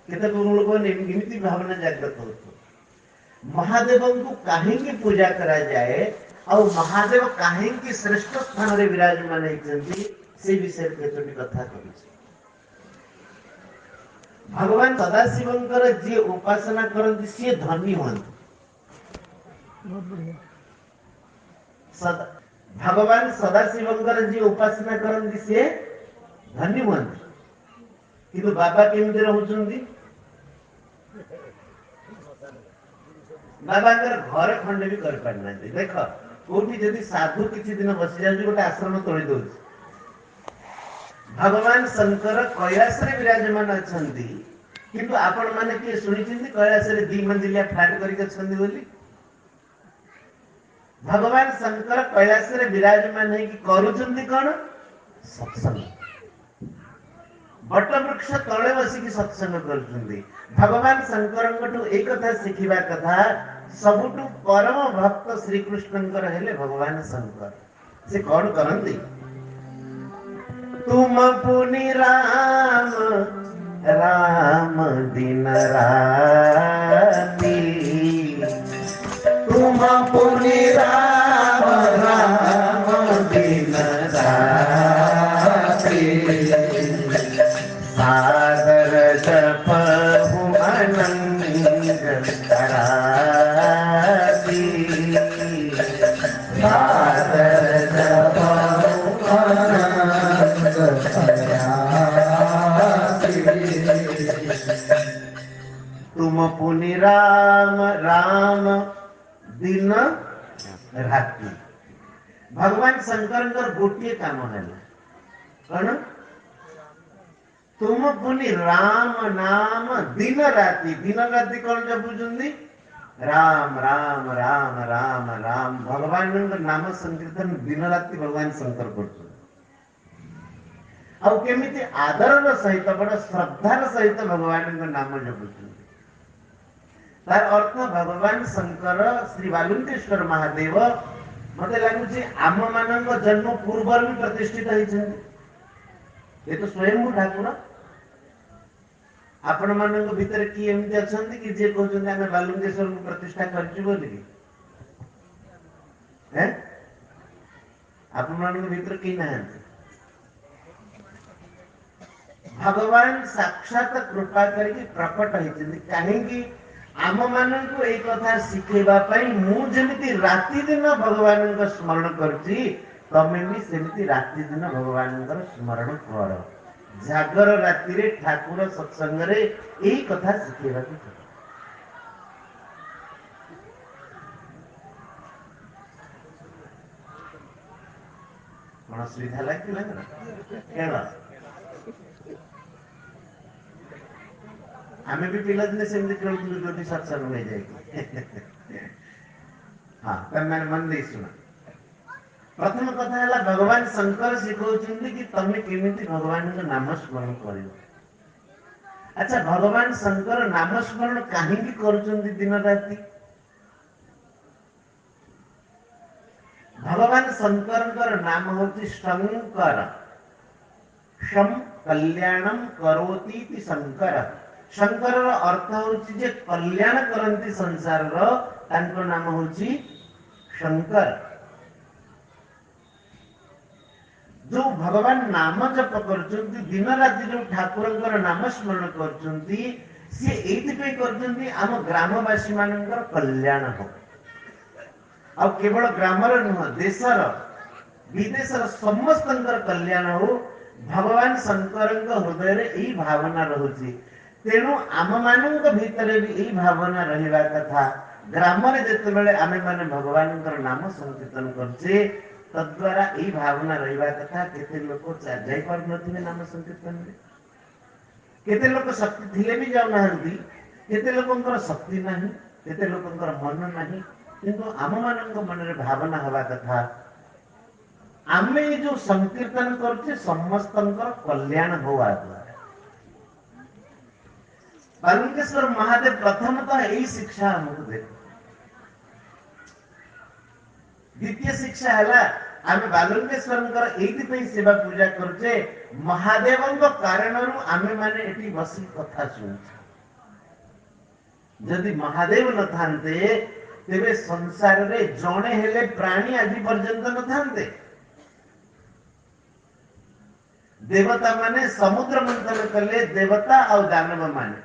केते लोक एमती भावना जागृत हो महादेव को कहीं पूजा करा जाए और महादेव कहीं श्रेष्ठ स्थान में विराजमान होती से विषय केतोटी कथा कर भगवान सदाशिवंकर जी उपासना करती सी धनी हूँ भगवान सदाशिवंकर जी उपासना करती सी धनी हूँ कि बाबा केमती रोचंती बाबा घर खंडे भी कर पारना देख कोठी जदि साधु किसी दिन बसी जाऊँ गोटे आश्रम तोड़ दौ भगवान शंकर कैलाश रे विराजमान अच्छा किंतु आपण माने किए शुणी कैलाश रे 2 मंजिलिया फ्लैट कर भगवान शंकर कैलाश रे विराजमान है कि करुचंदी कौन सत्संग बट वृक्ष तले बसिकी सत्संग कर भगवान शंकर एक कथा शिखा कथा सबुठु परम भक्त श्रीकृष्णंकर हेले भगवान शंकर से कौन करंती तुम पुनि राम राम दिन राती तुम पुनि राम राम दिन राती सागर जपहु अनंग कराती सागर जपहु अनंग कराती तुम पुनि राम राम दिन राति भगवान शंकर गोटे काम है कौन तुम पुनि राम नाम दिन राति कौन जपुचंदी राम राम राम राम राम भगवान नाम संकीर्तन दिन राति भगवान शंकर करमिति आदर सहित बड़ श्रद्धार सहित भगवान नाम जपुचंदी तार अर्थ भगवान शंकर श्री बालुकेश्वर महादेव मत लगुच आम मान जन्म पूर्व भी प्रतिष्ठित होती ये तो स्वयं ठाकुर आपण मान भितर किए एमती अच्छा कि जे कहते आम बालुकेश्वर को प्रतिष्ठा कर आपण मान भितर कई ना भगवान साक्षात कृपा करके प्रकट होती कहीं आम मान को एक कथा शिखेबा मुझे राति दिन भगवान स्मरण करती तमें भी सेमती राति दिन भगवान स्मरण कर जागर राति रे ठाकुर सत्संग रे यही कथा शिखेबा कौन सुविधा लगे आमे भी पिला दिन से जो सत्संग में जाए हाँ मैंने मन दे सुना प्रथम कथा है भगवान शंकर शिखाउछन्ति कि तमे केमिति भगवान को नाम स्मरण करियो अच्छा भगवान शंकर नाम स्मरण काहे करुछन्ति दिन राति भगवान शंकर नाम होती शंकर शम कल्याणम करोति इति शंकर शंकर अर्थ होची जे कल्याण करंती संसार रो तांको नाम होची शंकर जो भगवान नाम जप करचंती दिन राति जो ठाकुरंकर नाम स्मरण करचंती से एथि पे करचंती आम ग्रामवासी मानकर कल्याण हो आ केवल ग्रामर नुह देशर विदेशर समस्तंकर कल्याण हो भगवान शंकरंक हृदय रे एही भावना रहुची तेणु आम मानक भितर भी यही भावना रहिबा कथा ग्राम रे जते बेले आमे माने भगवान नाम संकीर्तन करछे तद्वारा यही भावना रहिबा कथा केते लोक जाय पर नथिबे नाम संकीर्तन रे केते लोक शक्ति थिले भी जाउ नाहंती केते लोकंकर शक्ति नाही केते लोकंकर मन नाही किंतु आम मानक मन रे भावना हवा कथा आमे जो संकीर्तन करछे समस्तंकर कल्याण होवा द्वारा बालुकेश्वर महादेव प्रथमतः यही शिक्षा हमको दे द्वितीय शिक्षा है आम बालुकेश्वर एथि सेवा पूजा करछे महादेव कारण आमे माने एटी बसी कथा सुन जदि महादेव न थांते तेरे संसार रे जणे हेले प्राणी आज पर्यंत न थांते। देवता माने समुद्र मंथन कले देवता और दानव माने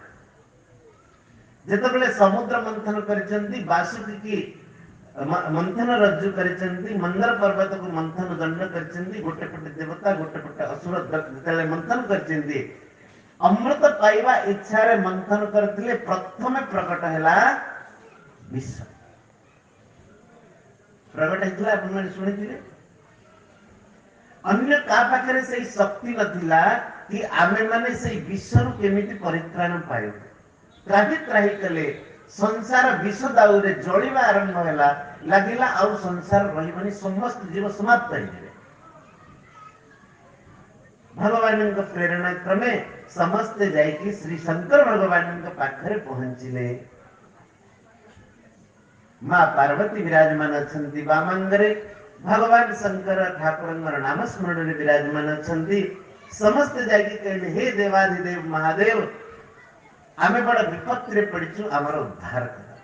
जेतबेले समुद्र मंथन करिसंती वासुकी की मंथन रज्जु करिसंती मंदर पर्वत को मंथन दंड करिसंती गोटे पटे देवता गोटे पटे असुर जेतले मंथन करिसंती अमृत पाइबा इच्छा रे मंथन करथिले प्रथम प्रकट हैला विष प्रकट हैला अपन माने सुनिथिले अन्य का पाखरे से शक्ति नथिला कि आमे माने से विषरु केमिति परित्राण पाइबु त्राही त्राही कले संसार विष दाउरे जलिबा आरंभ हैला लागिला आउ संसार रहिबनी समस्त जीव समाप्त होइबे। भगवान का प्रेरणा क्रमे समस्त जाइकी श्री शंकर भगवान के पाखरे पहुंचिले। मां पार्वती विराजमान अछंती वामांगरे भगवान शंकर ठाकुरंगर नाम स्मरण रे विराजमान अछंती। समस्त जाइकी कहले हे देवाधिदेव महादेव आमे बड़ा विपत्ति रे पड़िछु हमर उद्धार कर।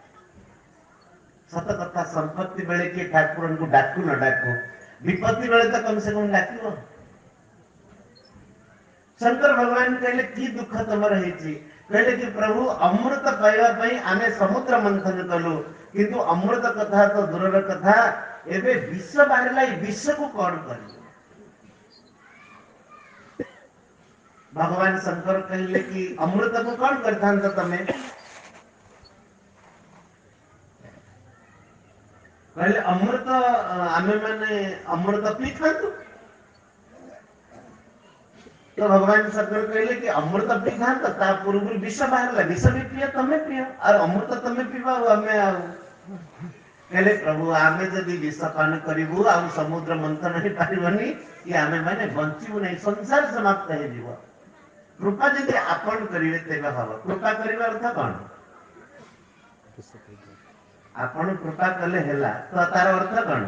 सत कथा संपत्ति बेले के ठाकुरन को डाकू न डाकू विपत्ति बेले तो कम से कम डाकियो। शंकर भगवान कहले की दुख तमर हेची कहले कि प्रभु अमृत पाइबा पई आमे समुद्र मंथन कलु किंतु अमृत कथा तो दूरर कथा एबे विष बाहरला विष को कौन करी। भगवान शंकर कहले कि अमृत को कौन करथान तो तमे कहले अमृत आमे माने अमृत पी खातु। तो भगवान शंकर कहले कि अमृत पी खात ता पूर्व विष बाहरला विष भी पियो तमे पियो और अमृत तमे पीबा आमे आ कहले प्रभु आमे जदि विष पान करिबु आ समुद्र मंथन नहीं पारिबनी कि आमे माने बंचिबु नहीं संसार समाप्त हे जीव। कृपा जदि आपण करिवे तेबे हबो। कृपा करिवा अर्थ कोन आपण कृपा कले हेला तो तार अर्थ कोन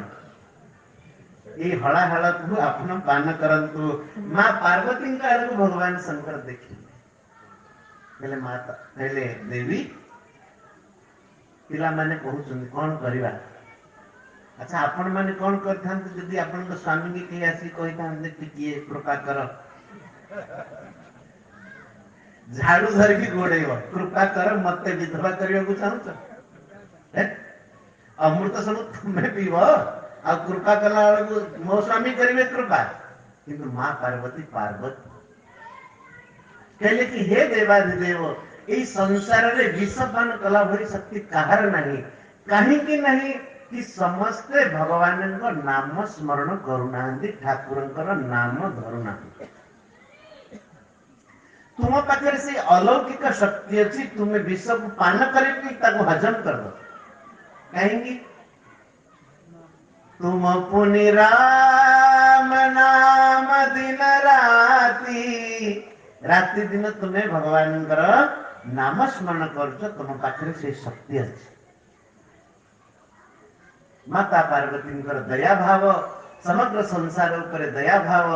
ए हळा हळा को आपण पान करंतु। मां पार्वती का आड़ भगवान शंकर देखिले कहले माता कहले देवी पिला माने कहउछन कोन करिवा। अच्छा आपण माने कोन करथान जदि आपण को स्वामी के आसी कहिथान कि किए कृपा कर झाड़ू धर की गोड़ेब कृपा कर मत विधवा करने को चाहूच अमृत सब तुम्हें पीब आ कृपा कला मो स्वामी करेंगे कृपा किंतु मां पार्वती पार्वती कहले कि हे देवाधिदेव ये संसार रे विषपान कला भरी शक्ति कहार नहीं कहीं की नहीं कि समस्ते भगवान को नाम स्मरण करुना ठाकुर नाम धरुना तुम पाखे से अलौकिक शक्ति अच्छी तुम्हें विष को पान करके हजम कर दो कहेंगी तुम पुनि राम नाम दिन राती राति दिन तुम्हें भगवान नाम स्मरण कर तुम पाखे से शक्ति अच्छी। माता पार्वती दया भाव समग्र संसार उपर दया भाव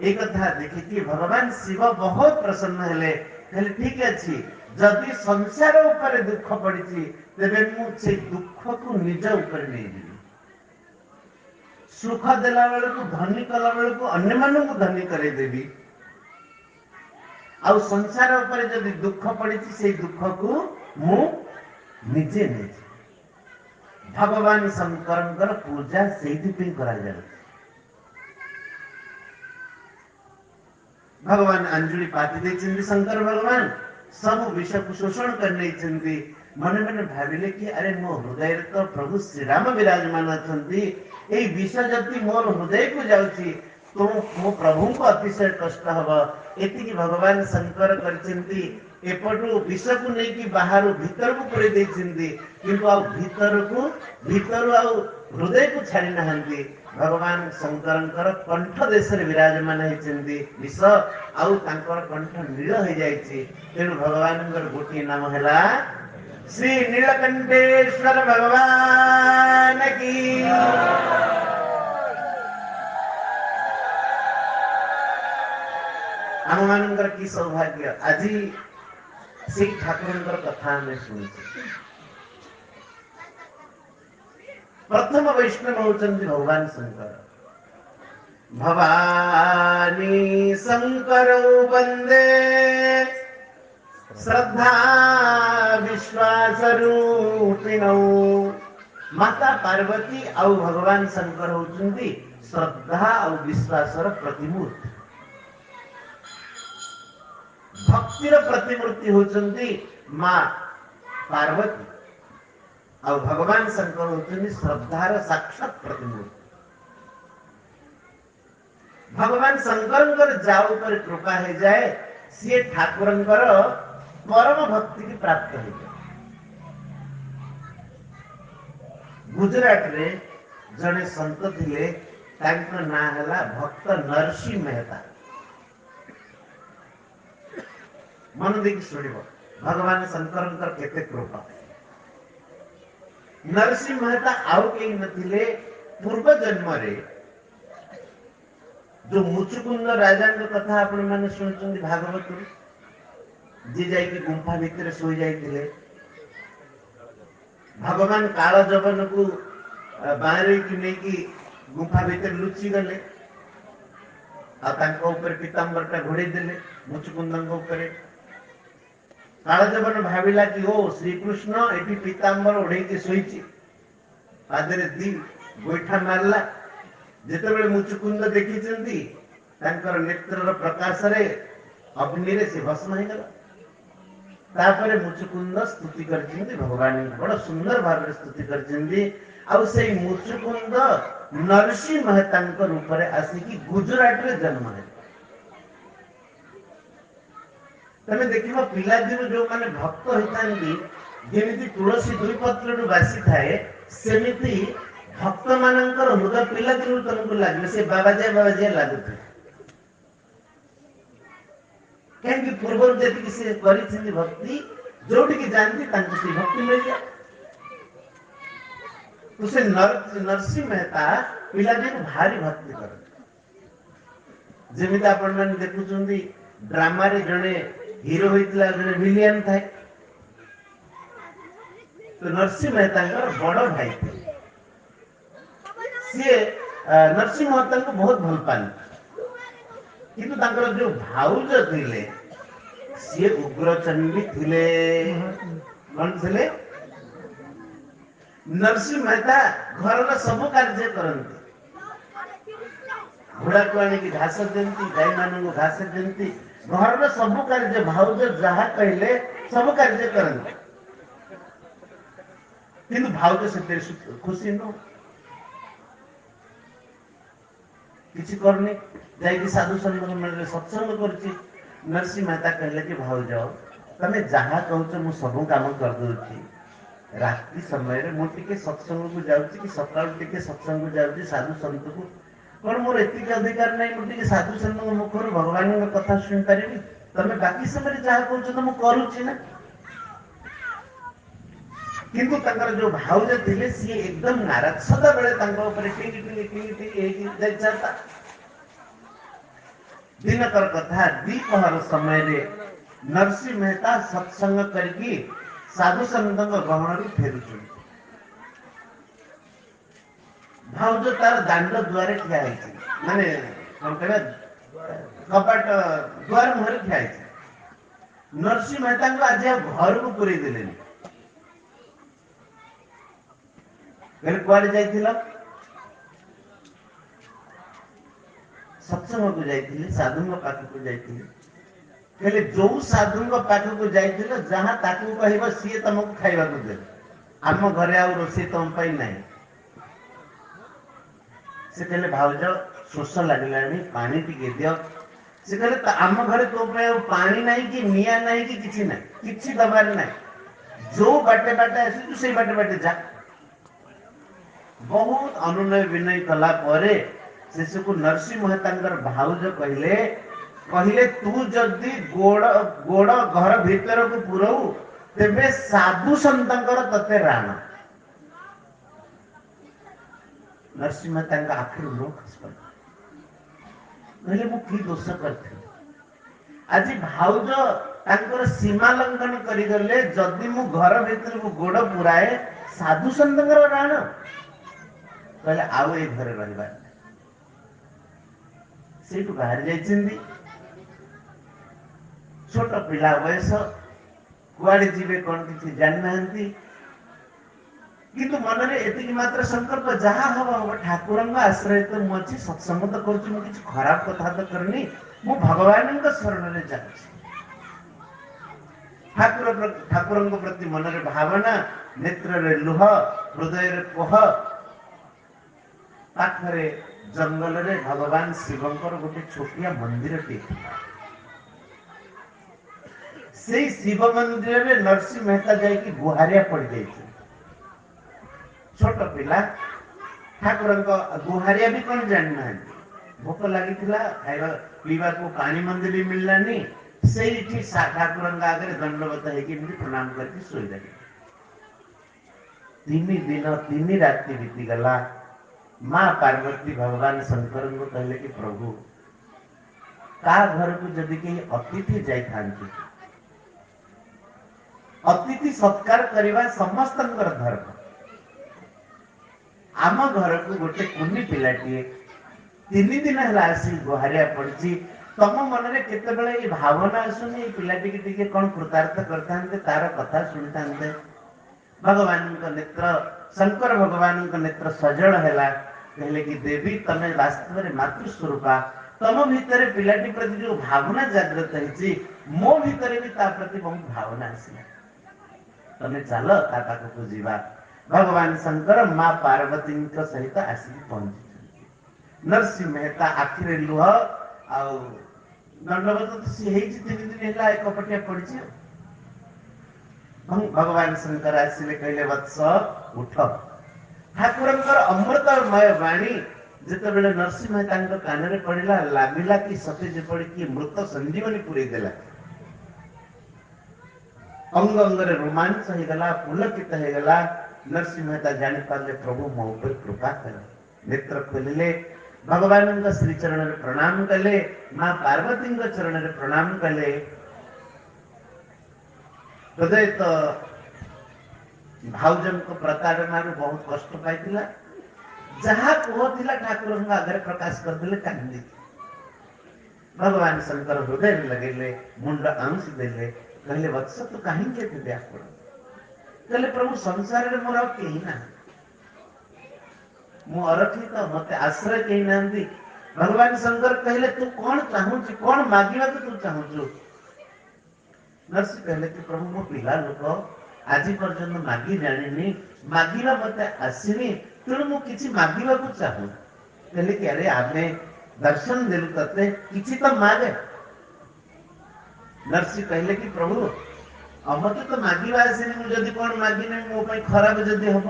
एक कथा देखिए भगवान शिव बहुत प्रसन्न हेले कहले ठीक अच्छी जदि संसार ऊपर दुख पड़ी तेरे मुझे दुख को निज ऊपर नहीं दी सुख देला बेले को धनी कला बेले को अन्य मानू को धनी करे देवी आ संसार ऊपर जदि दुख पड़ी से दुख को मु निजे निजे भगवान शंकर पूजा से करा जाए। भगवान अंजुली पाती देछिंदी शंकर भगवान सब विष को शोषण करने चंदी मन मन भाविले कि अरे मो हृदय तो प्रभु श्री राम विराजमान अछंती ए विष जति मोर हृदय को जाउची तो मो प्रभु को अतिशय कष्ट हबा एति कि भगवान शंकर करचंती एपटू विष को नहीं कि बाहर भीतर को पुरे देछिंदी किंतु आ भीतर आ हृदय को छाड़ी नहंती भगवान शंकर कंठ देश विराजमान होती विष आउ कंठ नील हो जाए तेणु भगवान गोटे नाम है श्री नीलकंठेश्वर भगवान की। आम मान की सौभाग्य आज से ठाकुर कथा आम शुणु। प्रथम वैष्णव होती भगवान शंकर। भवानी शंकर वंदे श्रद्धा विश्वास रूपिणौ। माता पार्वती और भगवान शंकर होती श्रद्धा और विश्वास प्रतिमूर्ति। भक्तिर प्रतिमूर्ति होती माँ पार्वती और भगवान शंकर होती श्रद्धार साक्षात प्रतिमूर्ति। भगवान शंकर जाऊ पर कृपा है जाए सी ठाकुर परम भक्ति की प्राप्त हो जाए। गुजरात रे जड़े संत थिले तांको ना हला भक्त नरसिंह मेहता। मन देखी सुनिब भगवान शंकर केते कृपा। नरसिंह मेहता आउ कहीं नथिले पूर्व जन्म रे जो मुचुकुंद राजा कथा आपण मैंने शुणुचंदी भागवत जी जाइए गुंफा भितर सोई जाइए। भगवान काल जबन को बाहर की नहीं कि गुंफा भितर लुचि गले ऊपर पीताम्बरटा घोड़े देले मुचुकुंद ऊपर। काल जबन भाविला कि ओ श्रीकृष्ण ये पीताम्बर ओढ़े के शोची पादरे दी गोईठा मारला। जितेबले मुचुकुंद देखी नेत्र प्रकाश रे अग्नि रे से भस्म हो गला। तापरे मुचुकुंद स्तुति करछिंदी भगवान बड़ा सुंदर भाव स्तुति करछिंदी। आउ से मुचुकुंद नरसिंह मेहता रूप रे आसिकी गुजरात रे जन्म है। तमे देखिबा पिला दिन जो माने भक्त होइतांदी जेमिति तुलसी दुई पत्र रु बासी थाए सेमिति भक्त मानकर हृदय पिला दिन तुमको लगे से बाबाजिया लगुथे। कहीं पूर्व जी से भक्ति जोटी जानती से भक्ति मिल जाए। तो से नरसिंह मेहता पिला दिन भारी भक्ति कर जमीती आपण मैंने देखुं ड्रामा रे जड़े हीरो होता जड़े विलियन थाए। तो नरसिंह मेहता बड़ भाई थे। सी नरसिंह मेहता को बहुत भल पाते किंतु तांकर जो भाउज थिले सी उग्रचंडी थिले। कौन थिले? नरसिंह मेहता घर सब कार्य करती। घोड़ा को आनी घास दिखती गाय मान घास दिखती घर सब कार्य भाउज जहा कहले सब कार्य करती। किंतु भाउज से खुशी न किसी करनी जाइए साधु संत मेले सत्संग कर। नरसिंह मेहता कहले कि भाउज तमे जहा कहूच मु सब काम कर दूची। रात्रि समय मुझे सत्संग को जाऊँगी कि सकाल टे सत्संग को जाऊँगी साधु संत को कौन मोर एतिक अधिकार नहीं मुझे साधु संत मुखर भगवान कथा शुणी पारि। तमे बाकी समय जहा कहूच तो मुझे करुच्ची ना। किंतु तंकर जो भाउज थिले सी एकदम नाराज सदा बेले जाता। दिनकर कथा द्विपहर समय रे नरसिंह मेहता सत्संग करके साधु संत गहन रू फेरुचु। भाउज तार दांड द्वार ठिया माने कपाट द्वार मुहर ठिया। नरसिंह मेहता आज घर को पूरे देले कुआड़े जाइथिल सत्संग को जाइथिले साधु पाख को जाइथिले कहले जो साधु पाख को जाइथिल जहां ताकू कहबो सी तुमको खाइबा को दे आम घरे आ रोसे तुम पाई नहीं। से कहले भाउज शोष लगलानी पानी टिके दियो। से कहले आम घरे तो पानी नहीं कि निया नहीं कि किछि नहीं किछि दबार नहीं जो बाटे बाटे आसी तू से बाटे बाटे जा। बहुत अनुनय विनय कला परे शेष को नरसिंह मेहता भाउज कहले कहले तू जदि गोड़ गोड़ घर भीतर को पुरऊ तेबे साधु संतर तते राण। नरसिंह मेहता आखिर लो खस कहले मु की दोष करथि आज भाउज तांकर सीमा लंघन करिगले जदि मु घर भीतर को गोड़ पुराए साधु संतर राण कहले आउ ए घरे रहिबा सेठू बाहर जाइछिंदी छोट पिला बयस कुआड़े जीवे कौन किसी जान नाहंती किंतु मन में एतिक मात्र संकल्प जहाँ हम ठाकुर आश्रय तो मुझे सत्संग तो कर किसी खराब कथा तो करनी मु भगवान शरण में जाऊँ ठाकुर प्रति मन रे भावना नेत्र रे लुह हृदय रे कोह पाखरे जंगल रे भगवान शिवंकर गोटे छोटिया मंदिर टे से शिव मंदिर में नरसिंह मेहता जाकि गुहारिया पड़ जाए छोट पिला ठाकुर गुहारिया भी कौन जानना भोक लगी खाଇବା पीवा को पानी मंदिर भी मिललानी से ठाकुर आगे दंडवत है प्रणाम करके सोई रही 3 दिन 3 राति बीती गला माँ पार्वती भगवान शंकर को कहले कि प्रभु का घर को जदि कहीं अतिथि जाई अतिथि सत्कार करवा समस्त धर्म आम घर को गोटे कुनी पिलाटी 3 दिन है आसी गुहारिया पड़ी तम मन में केतबेले ये भावना आसुनी ये पिलाटी की टिके कौन कृतार्थ करते तार कथा शुणिता भगवान नेत्र शंकर भगवान नेत्र सजल है कहले कि देवी तमे वास्तव में मातृस्वरूपा तम भितर पिलाटी प्रति जो भावना जागृत है मो भितर भी ता प्रति बहुत भावना आसला तमे चल ता पाखक जीवा भगवान शंकर माँ पार्वती सहित आसिक पहुंची नरसिंह मेहता आखिरे लुह आ दंडवत तो सी 3 दिन है एकपटिया पड़ी भगवान शंकर आसिले कहले वत्स उठ ठाकुर अमृतमय वाणी जिते नरसिंह मेहता कान में पड़ा लगला कि सते जेपड़ी कि मृत संजीवनी पूरे देला अंग अंग रोमांच हो गला पुलकित हो गला नरसिंह मेहता जानी पारे प्रभु मो पर कृपा कर नेत्र खोलिले भगवान श्री चरण में प्रणाम कले माँ पार्वती चरण में प्रणाम कले हृदय तो भाउजन को प्रताड़ना बहुत कष्ट पाई जहाँ कहला ठाकुर आगे प्रकाश करदे कांदी भगवान शंकर हृदय में लगे मुंड आंश देले कहले वत्स तो कहीं कहले प्रभु संसार में मोर कहीं ना मु अरखी तो मत आश्रय कहीं ना भगवान शंकर कहले तू कौन चाहू कौन मांगवा तो तू चाहू नरसिंह कहले कि प्रभु मो पिला लोक आज पर्यंत मागी जानी मागिवा मत आसनी तेणु मु किसी मागिवा को चाहू कहले कि अरे आमे दर्शन देलु तते किसी तो मागे नरसिंह कहले कि प्रभु मत तो मागिवा आसनी मुझे कौन मागिनी मो खराब जदि हम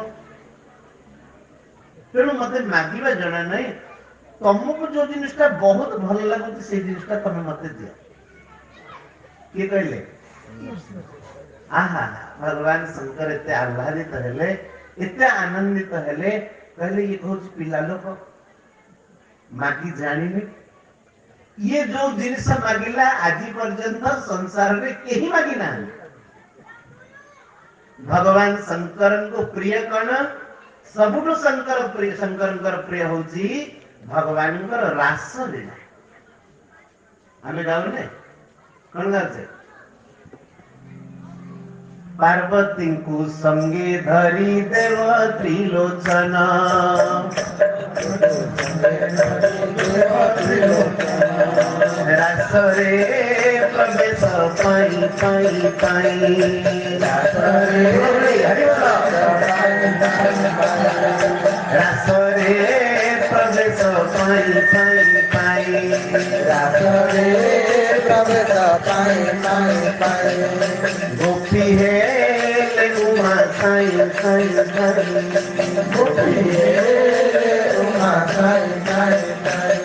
तेणु मत मागिवा जना नहीं तुमको जो जिनटा बहुत भल लगुच से जिनटा तुम मत दिया किए कहले आहा भगवान शंकर एते आह्लादित हेले एते आनंदित हेले कहले ये कहूँ पिला लोक मागी जानी ये जो जिनस मागिला आज पर्यंत संसार में कहीं मागी ना भगवान शंकर को प्रिय कौन सबुठ शंकर प्रिय हूँ भगवान रास लीला आम गाँव कौन गाचे पार्वती को संगे धरी देव त्रिलोचन रास रे प्रवेश पाई पाई पाई रास रे प्रवेश पाई पाई पाई रास रे प्रवेश पाई पाई पाई गोपी है उमा साई साई साई गोपी है उमा साई साई साई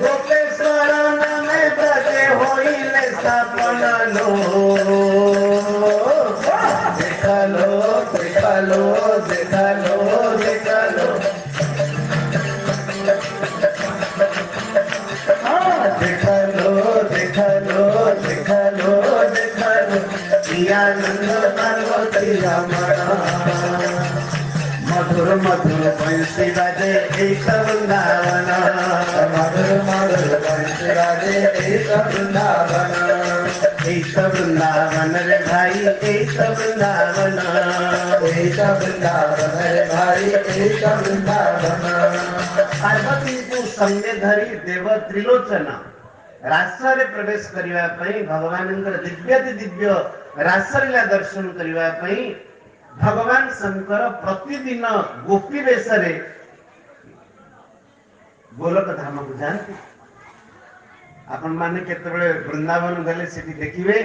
गोपेश्वर नामे ब्रजे होइले सपन लो देखा लो देखा लो देखा लो देखा लो देखा लो देखा लो देखा लो देखा प्रियानंद पार्वती रमण मधुर मधुर बंशी बाजे एक वृंदावन मधुर मधुर बंशी बाजे एक वृंदावन रे भाई एक वृंदावन रे भाई एक वृंदावन। पार्वती को संगे धरी देव त्रिलोचन रासरे प्रवेश करने भगवान दिव्य दिव्य रासलीला दर्शन करने भगवान शंकर प्रतिदिन गोपी वेश गोलक धाम को जाती। आपण माने केतबेले वृंदावन गले सेठी देखिबे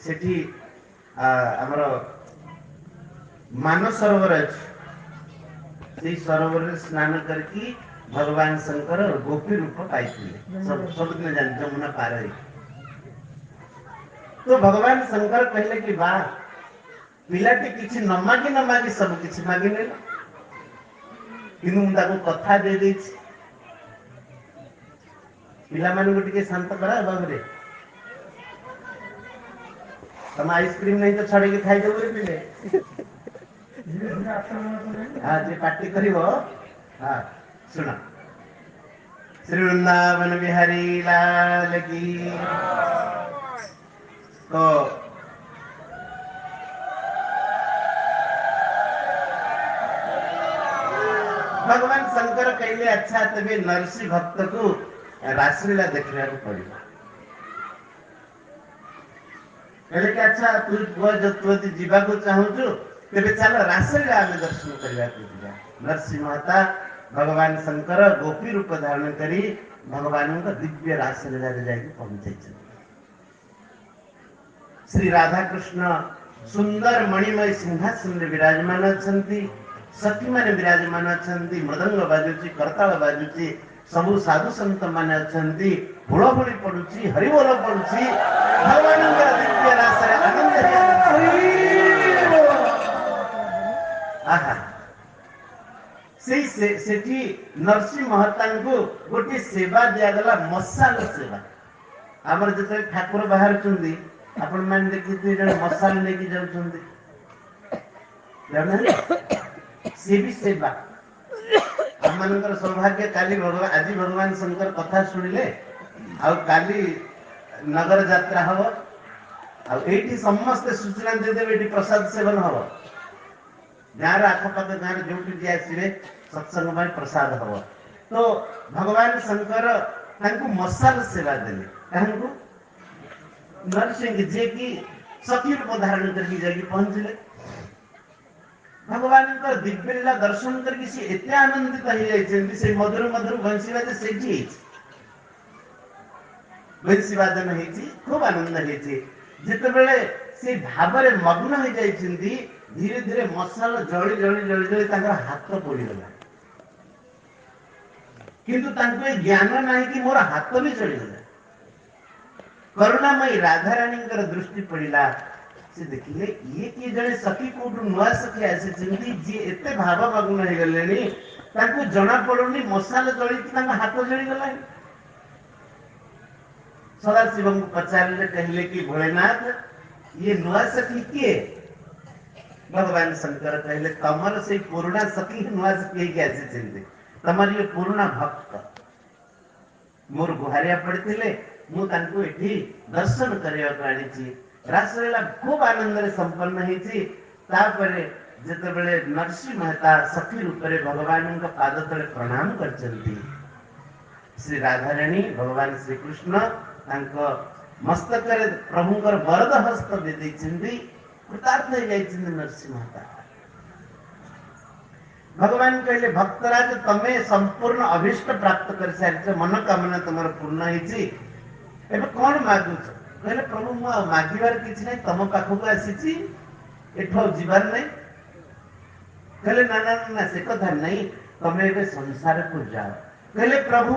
सेठी हमर मानस सरोवर अछि से सरोवर रे स्नान करके भगवान शंकर गोपी रूप पाइथिले सब दिन जान जमुना पार है। तो भगवान शंकर कहले कि वाह पिलाटी किछि न मागी सब किछि मागी ने किनु ताको कथा दे देछि पिला मान को टिके शांत करा बाबरे तम आइसक्रीम नहीं तो छड़े के खाई देबो पिले हां जे पार्टी करिवो हां सुना। श्री वृंदावन बिहारी लाल की। तो भगवान शंकर कहले अच्छा तबे नरसिंह भक्त को रासलीला देखने को पड़ेगा। कहले कि अच्छा तू जीवा को चाहूचु तेरे चल रासलीला आम दर्शन करने को। नरसिंह माता भगवान शंकर गोपी रूप धारण करी भगवान का दिव्य रासलीला जाकर पहुंचे। श्री राधा कृष्ण सुंदर मणिमय सिंहासन विराजमान अच्छा सखी माने विराजमान अच्छा मृदंग बाजुची करताल बाजुची सबु साधु संत माने अछंती हुड़हुड़ी पड़ुची हरिबोल पड़ुची भगवान दिव्य रासरे आनंद आहा सेठी नरसिंह महता को गोटे सेवा दिगला मसाल सेवा। आमर जो ठाकुर बाहर चुंदी आपण मान देखि जन मसाल लेके जाउछंदी से भी सेवा आमनकर सौभाग्य काली भगवान आज भगवान शंकर कथा सुनिले आ काली नगर यात्रा हबो आ एठी समस्त सूचना दे देबे एठी प्रसाद सेवन हबो गार आखपाख गार जोटी जे आसीबे सत्संग में प्रसाद हबो। तो भगवान शंकर तांको मसाल सेवा देले तांको नरसिंह जे की सखी रूप धारण करके जाके पहुंचले भगवान का दिव्य लीला दर्शन करके से एते आनंदित हो जाइछन से मधुर मधुर बंशी बाजे सेठी बंशी वादन हेछि खूब आनंद हेछि जेते बेले से भाबरे मग्न हो जाइछन्ती धीरे धीरे मसाला जळी जळी जळी जळी तांकर हाथ पड़ी गला किंतु तांको ज्ञान नाही कि मोर हाथ भी जळी गला। करुणामयी राधा रानी दृष्टि पड़िला से देखिले ये कि जने सखी कोठु नुआ सखी आसे चिंती जे एते भाव मग्न हो गलेनी तांको जणा पड़ुनी मसाला जळी कि तांका हाथ जळी गला। सदा शिवम को पचारले कहले कि भोलेनाथ ये नुआ सखी के भगवान शंकर कहले तमर से पुराना सखी नुआ सखी कैसे चिंते तमर ये पुराना भक्त मोर गुहारिया पड़थिले मु तांको एठी दर्शन करिया प्राणी रासलीला खूब आनंद रे संपन्न हेछि। तापरे जते बेले नरसिंह मेहता सखी रूप रे भगवान का पाद तले प्रणाम करचंती श्री राधा रानी भगवान श्री कृष्ण तांको मस्तक रे प्रभुकर वरद हस्त दे दैछन्ती कृतार्थ हो जाइछन्ती नरसिंह मेहता। भगवान कहले भक्तराज तमे संपूर्ण अभिष्ट प्राप्त कर सारिछ मनोकामना तमर पूर्ण हेछि एबे कोन मागुछ कहले प्रभु मु मागिबार किछ नै तम पाखको आसीछि एठो जीवन नै कहले ना ना ना से कथा नै तमे एबे संसार को जाओ कहले प्रभु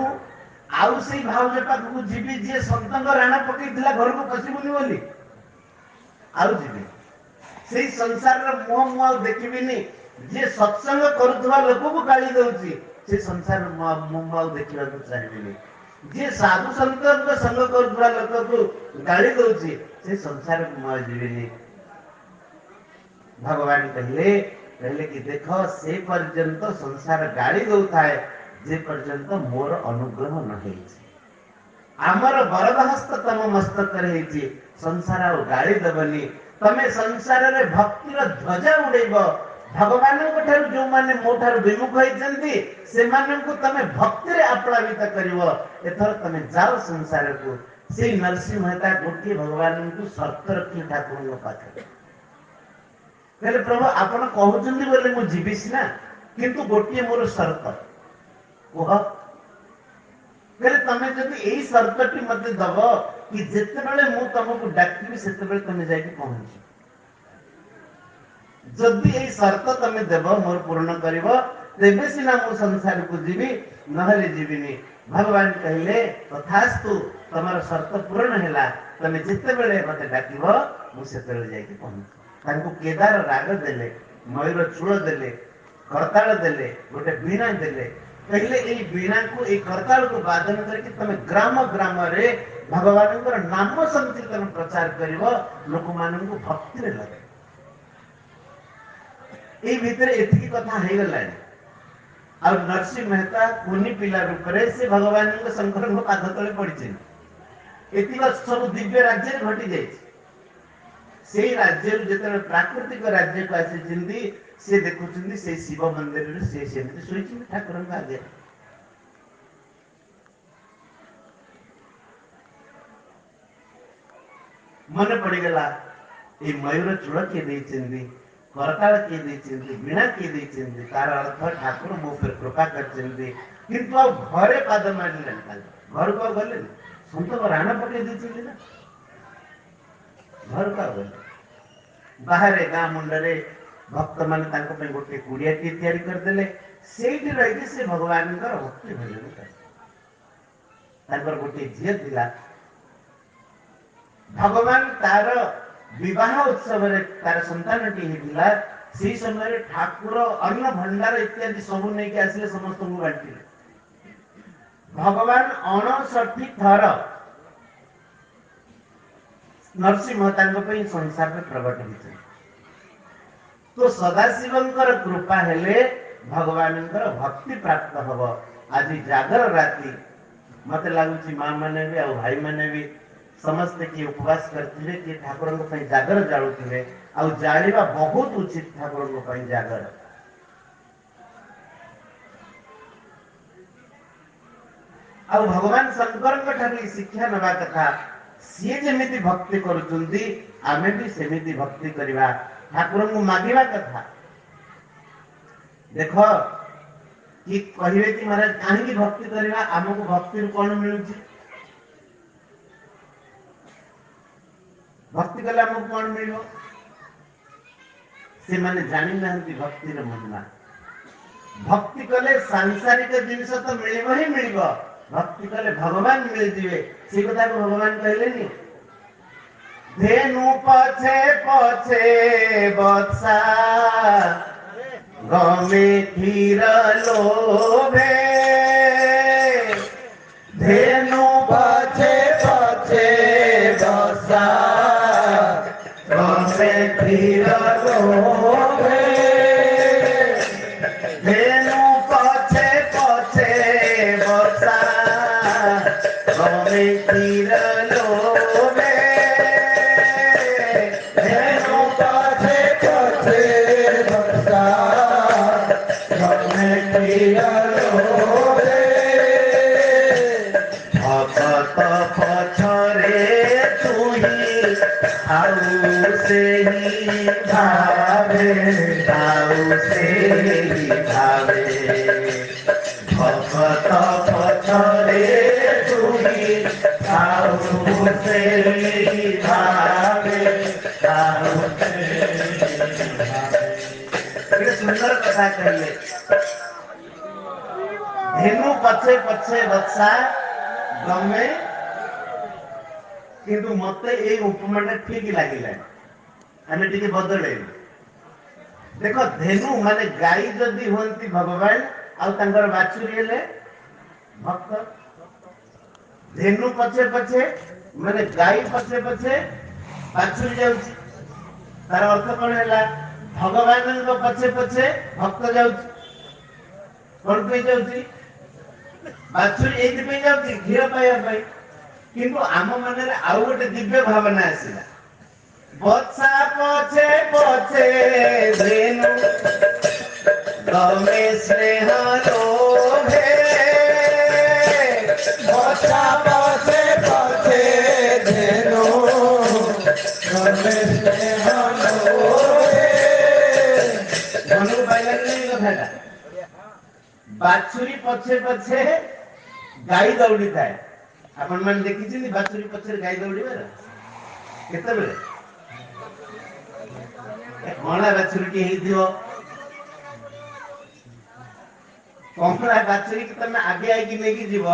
आउ से भाव जे पाखको जीवी जे संतंग राणा पकैथिला घर को पसिबुनी बोली आउ जीवी से संसार रो मोह मोह देखिबिनी जे सत्संग करुवा लोक को गाली दउची से संसार मोह देखिबा को चाहिबिनी जे साधु संत संग करुवा लोक को गाली दउची से संसार मोह जीविनी भगवान कहले कहले कि देख से पर्यंत संसार गाड़ी दौता है जे पर्यंत मोर अनुग्रह न होइछि आमर वरद हस्त तम मस्तक रही संसार आ गाड़ी दबनी तमे संसार रे भक्तिर ध्वजा उड़ेब भगवान जो माने मोठार विमुख होइछन्ति से मानन को तमे भक्ति रे अपलावित करिवो एथर तमे जाओ संसार को से नरसिंह मेहता गोटे भगवान को शर्त रखी ठाकुर को पाखे कहले प्रभु आपण कहउछन्ति बोले मु जीविस ना किंतु गोटे मोर शर्त कह कहले तमे जदि एई शर्तटी मते दब कि जेते बेले मु तुमको डाकिबी सेते बेले तमे जाई पहुंची जदि एई शर्त तमे देब मोर पूर्ण करिवो तेबे सिना मु संसार को जीवी नहले जीविनी भगवान कहले तथास्तु तमर शर्त पूर्ण हैला तमे जेते बेले मते डाकिबो मु सेते बेले जाई पहुंची तांको केदार राग देले मयूर चूड़ देले करताल देले गोटे वीणा देले कहले एई वीणा को एई करताल को वादन करके तमे ग्राम ग्राम रे भगवान को नाम संकीर्तन प्रचार करिवो लोक मानन को भक्ति रे लगे एई भीतर एतिकी कथा हे गलानी और नरसिंह मेहता कुनी पिला रूप रे से भगवान को शंकर को पाद तले पड़िछिन एतिक सब दिव्य राज्य घटी जाइछि से राज्य जेते प्राकृतिक राज्य को आसी जिंदी से देखुछिन से शिव मंदिर रे से सेमति सोइछिन ठाकुर का आगे मन पड़ी गला ए मयूर चूड़ के देइछिन करताल के देइछिन वीणा के देइछिन तार अर्थ ठाकुर मो पर कृपा करछिन किंतु अब घरे पाद मारले घर को गले संत को राणा पके देइछिन ना घर का गले बाहर गाँ मुंडरे भक्त मान गोटे कुड़िया तैयारी करदेले सेठी रही से भगवान भक्ति भजन कर गोटे झील थिला भगवान तार विवाह उत्सव तार संतान टी समय ठाकुर अन्न भंडार इत्यादि सब नहीं आसिले समस्त को बांटिले भगवान 59 थर नरसिंह मेहता संसार में प्रकट होते तो सदाशिवंकर कृपा हेले भगवान भक्ति प्राप्त हब आज जागर राति मत लगुच माँ मैंने भी और भाई मैंने भी समस्ते किए उपवास करते किए ठाकुर जागर जालुवे आ जाड़ा बहुत उचित ठाकुर जागर आ भगवान शंकर शिक्षा नवा कथा सी जमी भक्ति करुँच आमे भी सेमिति भक्ति करवा ठाकुर को मांगवा कथा देख कि कहे कि महाराज कहीं भक्ति करवा आमको भक्ति कौन मिलू भक्ति कले आमको कौन मिल से माने जानी ना भक्ति महिमा भक्ति कले सांसारिक जिनस तो मिल ही मिल भक्ति कले भगवान मिल जाए से कथा को भगवान कहले नी धेनु पछे पछे बत्सा गमे धीर लोभे धेनु पछे पछे बत्सा गमे धीर लोभे धेनु पछे पछे बत्सा गमे धीर लोभे से ही भावे भगत पछरे तुही से ही भावे सुंदर कथा कहिए धेनु पछे पछे बत्सा गमे किंतु मते ए उपमाटा ठीक लगे आमे टिके बदले देखो धेनु माने गाई जदि होंती भगवान आउ तांकर बाछुरी हेले भक्त धेनु पछे पछे माने गाई पछे पछे बाछुरी जाउची तार अर्थ कोन हैला भगवान पछे पछे भक्त जाउची कौन पे जाउची बाछुरी एथि जाउची क्षीर पाइबा पाई किंतु आम मन आउ गोटे दिव्य भावना आसला बछा पछे पछे धेनु गमे स्नेह लोभे बछा पछे पछे धेनु गमे स्नेह लोभे धनु पाइला नहीं कथाटा बाछुरी पछे पछे गाई दौड़ी थाए आपण मान देखिछिनि बाछुरी पछे गाई दौड़ीबार केतेबेले कणा बाछुरी टी हेदियो कणा बाछुरी कि तमे आगे आई कि नेकी जीव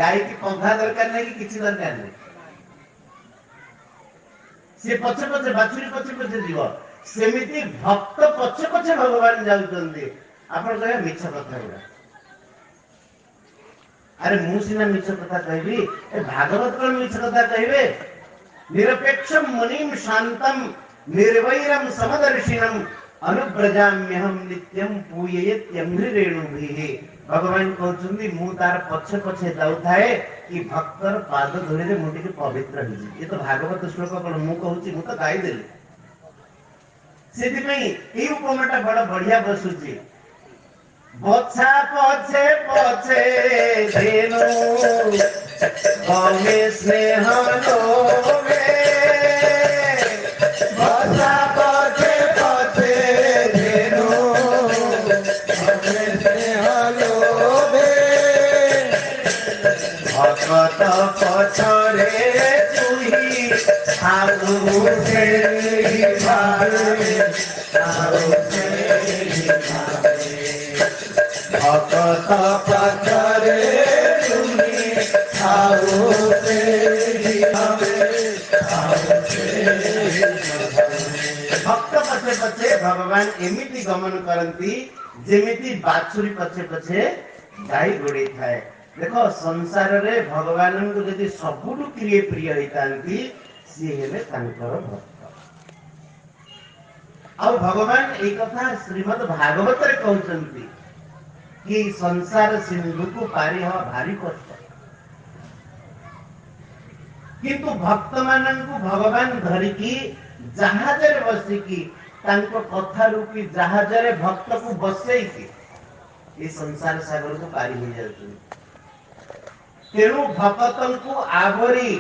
गाई की पंखा दरकार नहीं कि किछि दरकार नहीं से पछे पछे बाछुरी पछे पछे जीव सेमिति भक्त पछे पछे भगवान जाउचंदी आपण कहे मिछ कथा गुडा अरे मु सिना मिछ कथा कहबी ए भागवत कोन मिछ कथा कहबे निरपेक्षम मुनिम शांतम निर्वैरम समदर्शिनम अनुब्रजाम्यहम नित्यम पूययत्यंघ्रि रेणुभिः भगवान कहउछन्ती मु तार पछे पछे जाउ थाए कि भक्तर पाद धरिले मु टिके पवित्र हिजि ये तो भागवत श्लोक कोन मु कहउछि मु तो गाई देली सेति पई ई उपमाटा बड़ बढ़िया बसुछि बछा पछे पछे धेनु गमे स्नेह लोभे बछा पछे पछे धेनु गमे स्नेह लोभे भगत पछरे तुही आगु से भावे आगु से भक्त पछरे तुही आगु से भक्त पछे पछे भगवान एमिति गमन करती जेमिति बाछुरी पछे पछे गाई गोड़े थाए देखो संसार रे भगवान को यदि सबुठु प्रिय प्रिय होइतांती सी हेले तांकर भक्त और भगवान एक कथा श्रीमद् भागवत रे कहउचंती कि संसार सिंधु को पारी हवा भारी कष्ट किंतु भक्त माननकु भगवान धरिकी जहाज रे बसिकी तांको कथा रूपी जहाज रे भक्त को बसेईकी ये संसार सागर को पारी हो जाउछन तेणु भक्तंकु आवरी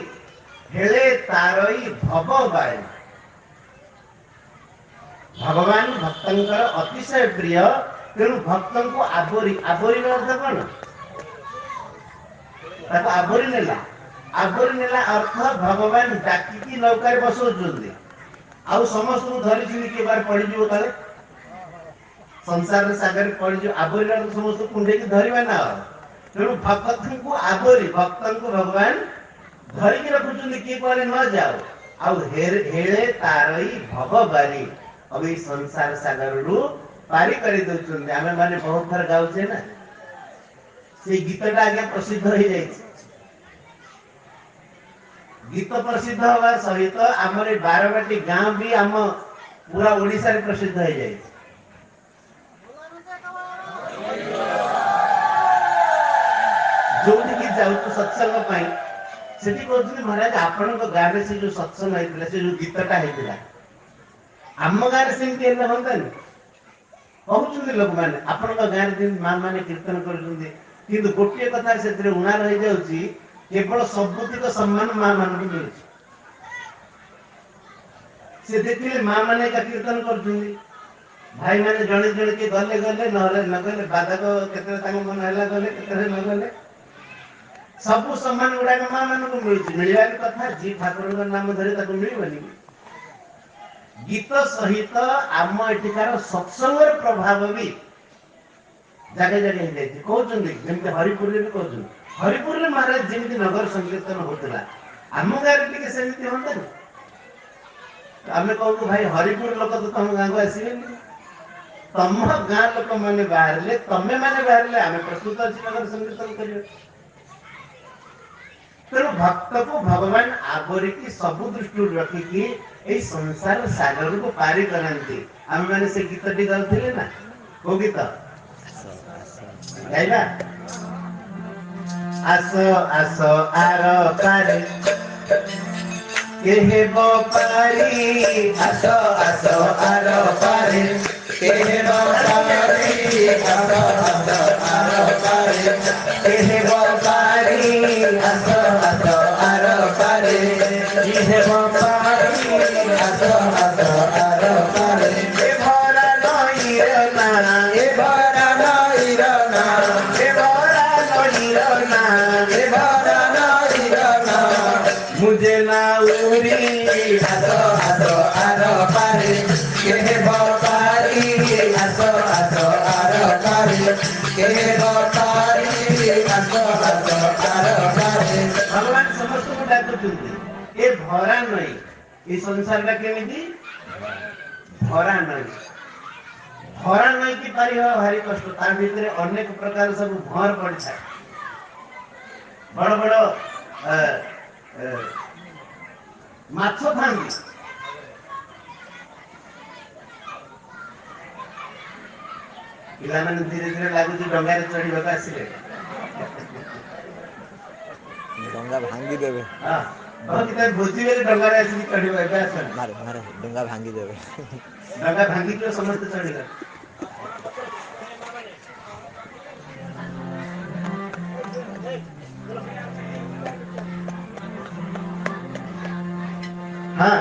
हेले तारई भव बाई भगवान भक्तंकर अतिशय प्रिय तेणु भक्तंकु आवरी आवरी अर्थ कौन ताको आवरी नेला अर्थ भगवान डाकिकी नौकार बसौचंदी आउ समस्त को धरी छिनि के बार पड़ी जिवो ताले संसार सागर पड़ी जो आवरी अर्थ समस्त कुंडे की धरिबा ना तेणु भक्तंकु आवरी भक्तंकु भगवान धरिकी रखुचंदी के पारे न जाओ आउ हेले तारई भव बारी अब ये संसार सागर रु पारी करी दउचंदी आमे माने बहुत थर गाउछे ना से गीतटा आगे प्रसिद्ध हो जाय गीत प्रसिद्ध होगा सहित आमर बारबाटी गांव भी आम पूरा ओडिसा रे प्रसिद्ध हो जाय जोठी की जाउ तो सत्संग पाई सेठी कहउछन महाराज आपन को गां रे से जो सत्संग हेतिला से जो गीतटा हेतिला आम गां रे सेमति हेले होंतन कहउछन लोक माने आपन को गां रे दिन मान माने कीर्तन करछुंदी किंतु गोटे कथा सेतरे उणा रहि जाउची केवल सबुतिक सम्मान मां मान को मिलुची से देखिले मां माने का कीर्तन करछुंदी भाई माने जणे जणे के गले गले नहले न गले बाधक केतरे तांग मन हला गले केतरे न गले सबु सम्मान गुडा मां मान को मिलुची मिलिया कथा जी ठाकुर का नाम धरे ताको मिलिबनी गीत सहित आम एठिकार सत्संगर प्रभाव भी जगह जगह हो जाए कहते जमी हरिपुर भी कहते हरिपुर में महाराज जमी नगर संकीर्तन होता आम गाँव टे सेमती हम आम कहू भाई हरिपुर लोक तो तुम गाँव को आसवे तुम गाँ लोक मैंने बाहर तमें मैंने बाहर आम प्रस्तुत अच्छी नगर संकीर्तन कर तेणु भक्त को भगवान आवरिकी सबु दृष्टि रखिकी ए संसार सागर को पारी करती आम मैंने से गीत टी गाउथिले ना को गीत गाइबा आसो आसो आर पारे केहेब पारी आसो आसो आर पारे केहेब पारी आसो आसो आर पारे केहेब पारी आसो आसो आर पारे केहेब पारी आसो आसो आर पारे ए भरा नईर ना ए भरा नईर ना ए भरा नईर ना ए भरा नईर ना मुझे ना उरी आसो आसो आर पारे केहेब पारी आसो आसो आर पारे केहेब पारी आसो आसो आर पारे भगवान समस्त को डाकुଛନ୍ତି ए भरा नई ए संसार का केमिति भरा नई भरा नई की पारी हो भारी कष्ट ता भीतर अनेक प्रकार सब भर पड़ता बड़ बड़ माछ थांगी पिलाମାନେ धीरे धीरे ଲାଗୁଛି ଡଙ୍ଗାରେ ଚଢିବାକୁ ଆସିଲେ डंगा भांगी देवे ହଁ କିତା ଭୋଜି ବେଲେ ଡଙ୍ଗାରେ ଆସିକି ଚଢିବ ଏବେ ଆସ मारे मारे डंगा भांगी देवे ଡଙ୍ଗା ଭାଙ୍ଗିକି ସମସ୍ତେ ଚଢିଲେ हाँ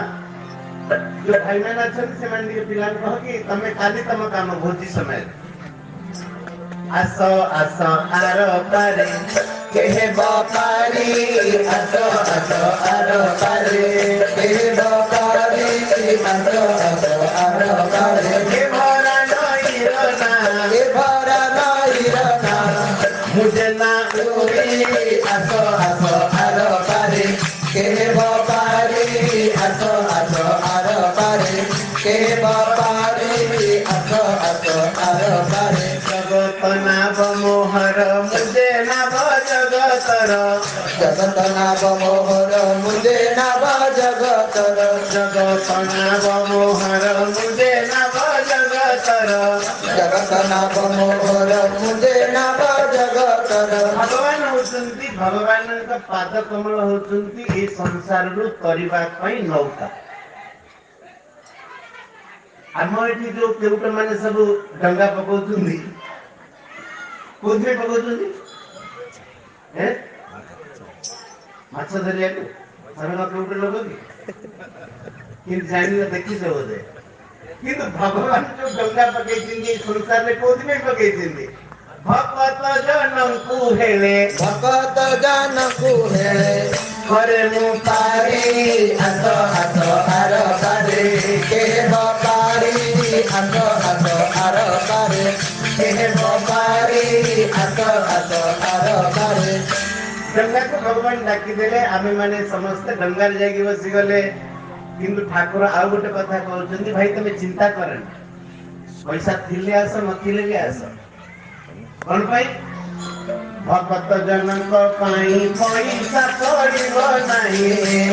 जो भाई मैंने अछंती ସେମାନେ ଟିକେ ପିଲାଙ୍କୁ କହ କି ତମେ କାଲି ତମ କାମ ଭୋଜି ସମୟରେ ଆସ ଆସ ଆର ପାରେ केहेब पारी आसो आसो आर पारे केहेब पारी आसो आसो आर पारे ଏ ଭରା ନଈର ନା ए भरा नईर ना मुझे ना उरी आसो आसो आर पारे केहेब पारी आसो आसो आर पारे केहेब पारी आसो आसो आर पारे जगत नाभ मोहर मुझे नाभ जगतर जगत नाभ मोहर मुझे नाभ जगतर जगत नाभ मोहर मुझे नाभ जगतर जगत नाभ मोहर मुझे नाभ जगतर भगवान होचंती भगवान का पाद कमल होचंती ए संसार रु तरिबा पई नौका आम एठी जो केउट माने सब डंगा पकोचंती कोथि पकोचंती ए माछ धरिया को सरगा केउट लोग की कि जानि देखि से होदे किंतु भगवान जो डंगा पकेचंती संसार में कोथि में पकेचंती भगवत जनम कुहेले भगत जन कुहेले करे मु पारी आसो आसो आर पारे केहेब पारी आसो आसो आर पारे केहेब पारी आसो आसो आर पारे डंगा को भगवान डाकी देले आमे माने समस्त डंगार जागी बसी गले किंतु ठाकुर आ गोटे कथा कहउछंती भाई तमे चिंता करन पैसा थिले आस नथिले भी आस कोन पाई भगत जनक पाई पैसा पड़िब नाही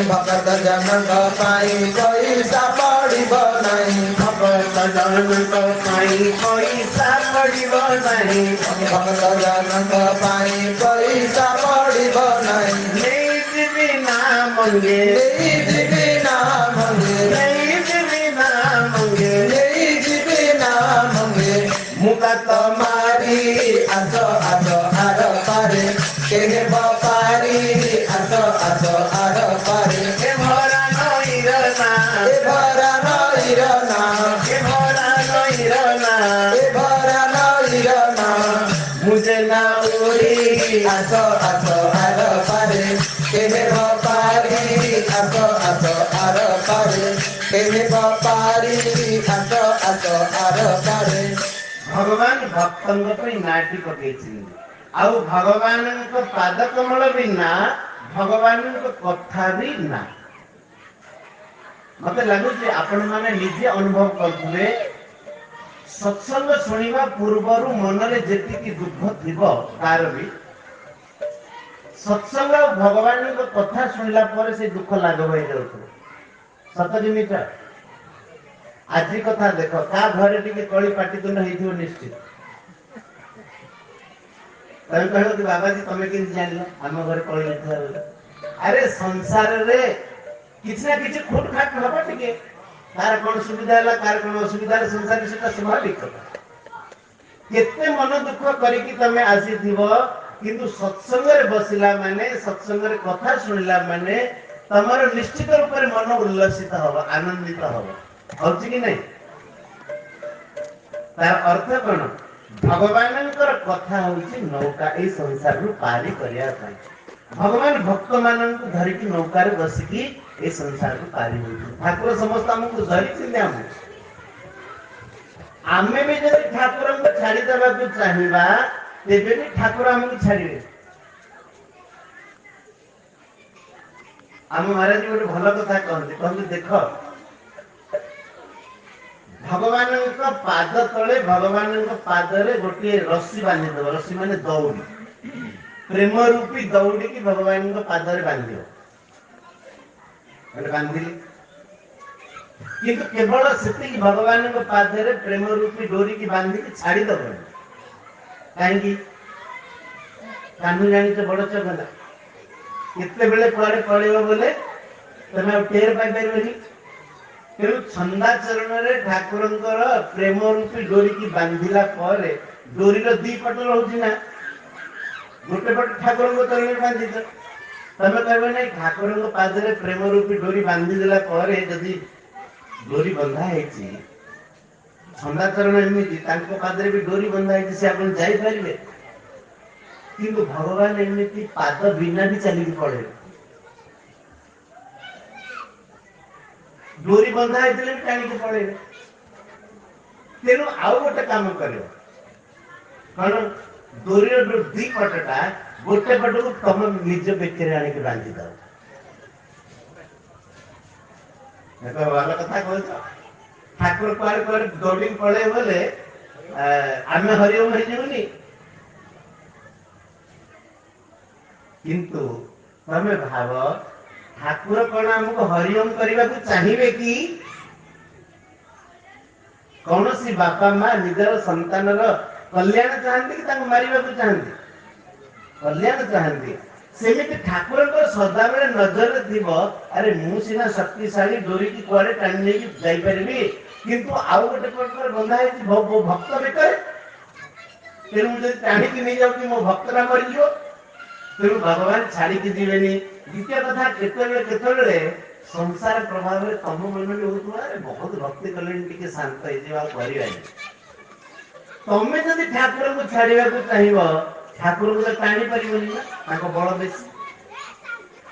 भगत जनक पाई पैसा पड़िब नाही भगत जनक पाई पैसा पड़िब नाही भगत जनक पाई पैसा पड़िब नाही नहीं दिबी ना मंगे नहीं दिबी ना मंगे नहीं दिबी ना मंगे नहीं दिबी ना मंगे मुका मारी आसो आसो आर पारे केहेब पारी आसो आसो आर पारे ए भरा नईर ना ए भरा नईर ना ए भरा नईर ना ए भरा नईर ना मुझे ना उरी आसो आसो आर पारे केहेब पारी आसो आसो आर पारे केहेब पारी आसो आसो आर पारे भगवान भक्तଙ୍କ ପାଇଁ ନାଟି ପକେଇଛନ୍ତି ଆଉ ଭଗବାନଙ୍କ ପାଦ କମଳ ବି ନା ଭଗବାନଙ୍କ କଥା ବି ନା ମତେ ଲାଗୁଛି ଆପଣ ମାନେ ନିଜେ ଅନୁଭବ କରୁଥିବେ ସତ୍ସଙ୍ଗ ଶୁଣିବା ପୂର୍ବରୁ ମନରେ ଯେତିକି ଦୁଃଖ ଥିବ ତାର ବି ସତ୍ସଙ୍ଗ ଆଉ ଭଗବାନଙ୍କ କଥା ଶୁଣିଲା ପରେ ସେ ଦୁଃଖ ଲାଘବ ହେଇଯାଉଥିବ सत कि मिछ आज कथा देख का घरे टिके कली पाटितुंड होइथिबो निश्चित तमे कहलो कि बाबाजी तमे के जानिलो हम घर कली होइथिबो अरे संसार रे किछ ना किछ खोट खाट हबा टिके कार कोन सुविधा हला कार कोन असुविधा संसार सेटा स्वाभाविक कथा केते मन दुख करिकी तमे आसी थिबो किंतु सत्संग रे बसिला माने सत्संग रे कथा सुनिला माने तमरो निश्चित रूप रे मन उल्लसित हबो आनंदित हबो होछि कि नहीं तार अर्थ कोन भगवानंकर कथा होछि नौका ए संसार रु पारी करिया पई भगवान भक्त मानन धरि की नौका रे बसिकी ए संसार रु पारी होछि ठाकुर समस्त हमकु धरि छिने आमे भी जब ठाकुर को छाड़ी देवा को चाहिबा तेबे भी ठाकुर हमकु छाड़िबे हम महाराज गोटे भल कथा कहते देख भगवान पाद तले भगवान पाद रे गोटे रस्सी बांधी दब रस्सी माने दौड़ी प्रेम रूपी दौड़ी की भगवान पाद रे बांधी बांधिली किंतु केवल से भगवान पाद रे प्रेम रूपी डोरी की बांधी की छाड़ी दब कहीं कानू जानी तो बड़ चगला केते बेले कुआडे पड़ेबो बोले तमे टेर पाई परबेनी तेणु छंदाचरण रे ठाकुरंकर प्रेम रूपी डोरी की बांधिला परे डोरी रो दी पट रहउछि ना गोटे पट ठाकुर को तले बांधी छ तमे कहबे नै ठाकुर को पाद रे प्रेम रूपी डोरी बांधी देला परे जदी डोरी बंधा हेछि छंदाचरण एमिति तांको पाद रे भी डोरी बंधा हेछि से आपण जाई परिबे किंतु भगवान एमिति पाद बिना भी चली पड़े डोरी बंधा हेतिले टाणी के पड़े तेनु आउ गोटे काम करियो कण डोरी रो दी पटटा गोटे पट को तम निज बेकरे आनी के बांधी दो देखो वाला कथा कहतो ठाकुर पार कर दौड़ी पड़े बोले आमे हरिओम हे जेउनी किंतु तमे भाव ठाकुर कौन हमको हरिओम करने को चाहिए कि कौन सी बापा माँ निजर संतान कल्याण चाहती कि मारिबा को चाहती कल्याण चाहती सेमिति ठाकुर को सदा बेले नजर थिबो अरे मु सिना शक्तिशाली डोरी की कुआडे टाणी नै जाई परबी किंतु आउ गोटे पर बंधा है भक्त बेकर तेनु जे टाणी की नै जाउ कि मो भक्तरा मरि जो तेणु भगवान छाड़ी की जीवेनी द्वितीय कथा केतबेले संसार प्रभाव रे तम मन में होतुआ रे बहुत भक्ति कलेन टिके शांत हे जेवा परिवानी तमे जदि ठाकुर को छाड़ीबा को चाहिबो ठाकुर को टाणी परिबोनी ना ताको बळ बेसी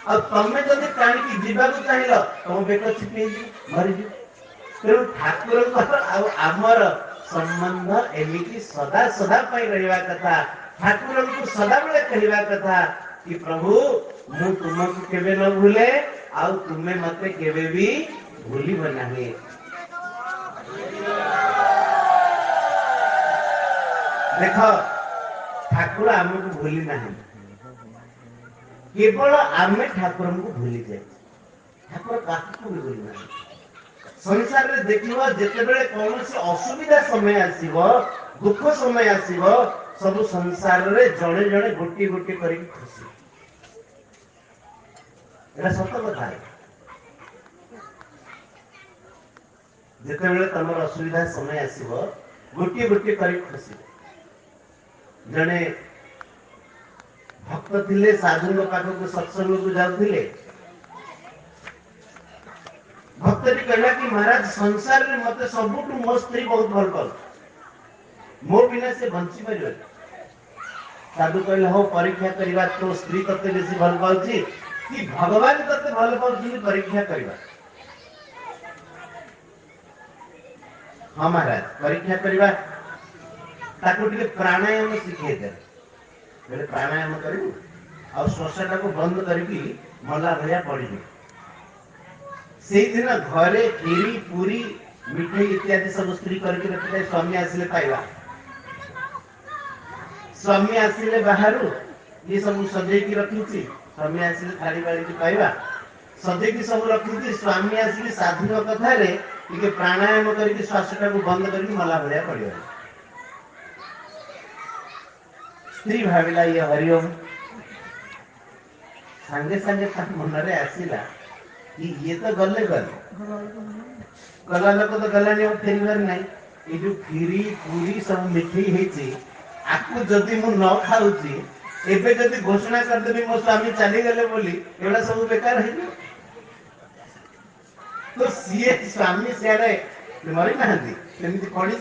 आ तमे जदि टाणी की जीवा को चाहिलो तम बेक छिपी मरि जी तेणु ठाकुर को आ हमर संबंध एमिति सदा सदा पई रहबा कथा ठाकुर को सदा बेले कहबा कथा कि प्रभु मु तुमको केबे न भूले आउ तुमे मते केबे भी भूली बनाहे देखो ठाकुर हमको भूली नहीं केवल आमे ठाकुर को भूली जाए ठाकुर काकू भी भूली नहीं संसार रे देखिबो जेते बेले कोनोसी असुविधा समय आसीबो दुख समय आसीबो सब संसार रे जणे जणे गोटी गोटी करी खुशी एटा सत कथा है जेते बेले तमर असुविधा समय आसीबो गोटी गोटी करी खुशी जणे भक्त थिले साधु पाख को सत्संग को जाउथिले भक्त कहला कि महाराज संसार रे मते सबुठु मो स्त्री बहुत भल पाउ मो बिना से बंची परिबे साधु कहले हो परीक्षा करिबा तो स्त्री तते बेसी भल पाउची कि भगवान तते भल पाउची परीक्षा करिबा हां महाराज परीक्षा करिबा ताको टिके प्राणायाम सिखे दे बेले प्राणायाम करिबु आ श्वासटा को बंद करके मला भया पड़िबे से दिन घरे खीरी पूरी मिठाई इत्यादि सब स्त्री करके रखते स्वामी आसिले पाइबा स्वामी आसिले बाहरु ये सब सजे की रखी छी स्वामी आसिले थाली बाड़ी की पाइबा सजेकी सब रखी स्वामी आसिक साधु कथार टे प्राणायाम करके श्वासटा को बंद करके मला भाया पड़े स्त्री भाविला ये हरिओम सांगे सांगे मन आसला कि ये तो गले गला लोक तो गलानी और फेरबार ना ये जो खीरी पूरी सब मिठई है आपको जदि मु न खाऊची एबे जदि घोषणा करदेबी मो स्वामी चली गले बोली एवढा सब बेकार है तो सीए स्वामी सियाड़े मरी नाहंती सेमिति पड़ी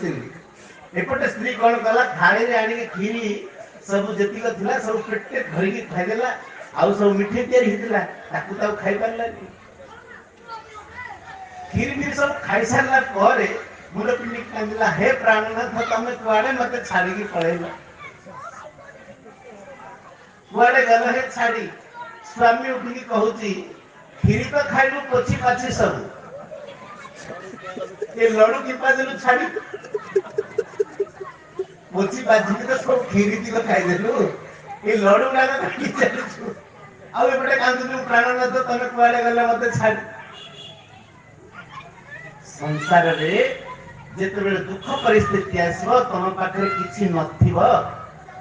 एपटे स्त्री कौन कला थाली रे आनी खीरी सब जतिक थिला सब पेटे धरिकी खाइदेला आउ सब मिठे तैयारी हितला ताकू ताऊ खाइ पारलानी खीरी सब खाई सारला ପରେ मुंड पिंडी कांदिला हे प्राणनाथ तमे कुआडे मते छाड़ी पळेला कुआडे गल हे छाड़ी स्वामी उठिकी कहूची खीरी तो खाइलु पोछी पाछी सब ये लडू की पाजलु छाड़ी पोछी पाछी तो सब खीरी ती खाइ देलु ये लडू गाना खाइ चलु आउ एपटे कांदुलु प्राणनाथ तमे कुआडे गले मते छाड़ी संसार रे जेते दुख परिस्थिति आसो तुम पाखे किसी नथिब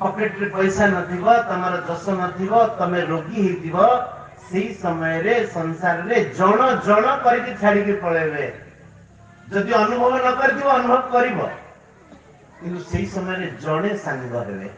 पॉकेट रे पैसा नथिब तमर जस नथिब तमे रोगी हेतिब सेही समय रे संसार रे जण जण करके छाड़ी के पळेबे जदि अनुभव न करथिब अनुभव करिवो किंतु सेही समय रे जणे सांग हेबे।